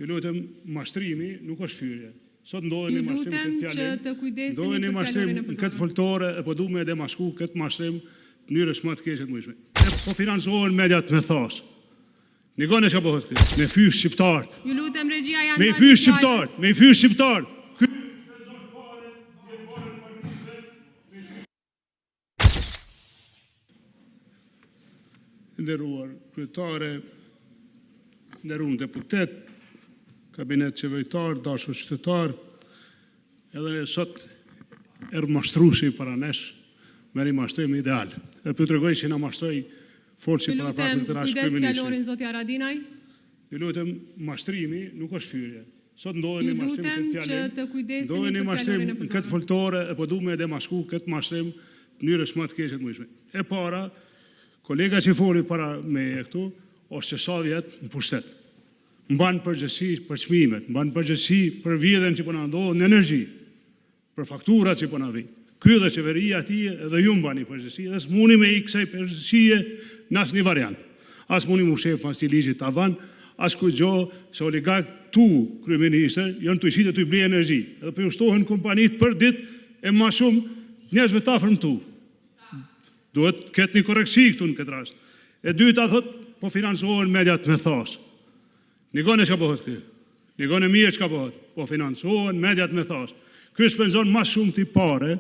Ju lutem, mashtrimi nuk është fyrje. Sot ndodhen një mashtrim në këtë fjalim, ndodhen një mashtrim në këtë foltore, e po du me demasku këtë mashtrim në mënyrë më të keqe të mundshme. Po financohen mediat me thas. Nikon e çka bëhet këtu? Me fysh shqiptarët. Ju lutem regjia janë. Me fysh shqiptarët, me fysh shqiptarët. Nderuar kryetare, nderuar deputet, kabinet qeveritar, dashur qytetar, edhe sot mashtruesi para nesh, meri mashtrim ideal. E për të regoj që na mashtoj forçi para pak të rash kryeministri. Kujdes fjalorin zoti Haradinaj. Ju lutem, mashtrimi nuk është fyrje. Sot ndodhen një mashtrim në këtë fjalim, të kujdeseni ndodhen një për mashtrim fjalorin e në këtë foltore, e po du me demasku këtë mashtrim në mënyrë më të keqe të mundshme. E para, kolega që foli para me këtu, është që sa vjetë në pushtet. Mban përgjegjësi për çmimet, mban përgjegjësi për vjedhjen që po na ndodh në energji, për fakturat që po na vijnë. Ky dhe qeveria atij edhe ju mbani përgjegjësi, dhe s'muni me i kësaj përgjegjësie në asnjë variant. As muni mu shef as i ligjit tavan, as kujgjo se oligark tu kryeministër janë të ishit e të i blej energji. Edhe për ushtohen kompanit për dit e ma shumë njerëzve ta tu. Duhet këtë një koreksi këtu në këtë rast. E dyta thot, po financohen mediat me thas. Nikon e çka bëhet këtu? Nikon e mirë çka bëhet? Po financohen mediat me thas. Ky shpenzon më shumë ti pare,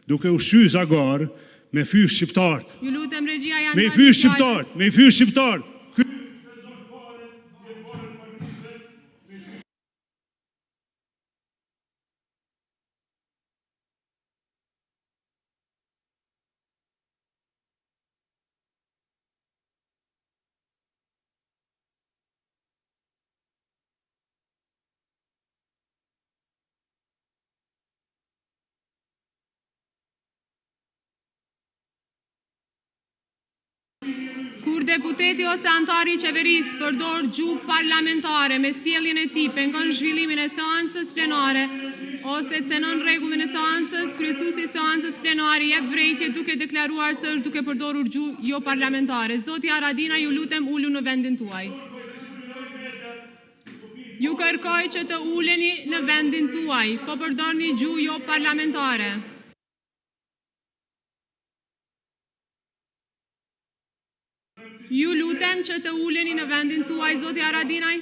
duke u shqy zagar me fysh shqiptarët. Ju lutem regjia janë. Me fysh shqiptarët, me fysh shqiptarët. Kur deputeti ose antari i qeverisë përdor gjuhë parlamentare me sjelljen e tij, pengon zhvillimin e seancës plenare ose cenon rregullin e seancës, kryesuesi i seancës plenare jep vërejtje duke deklaruar se është duke përdorur gjuhë jo parlamentare. Zoti Haradinaj, ju lutem ulu në vendin tuaj. Ju kërkoj që të uleni në vendin tuaj, po përdorni gjuhë jo parlamentare. Ju lutem që të uleni në vendin tuaj, zoti Haradinaj.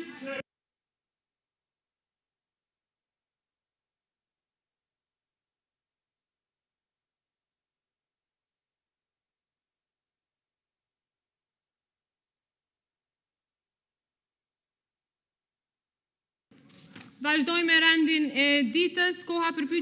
Vazhdojmë me rendin e ditës, koha për pyetje.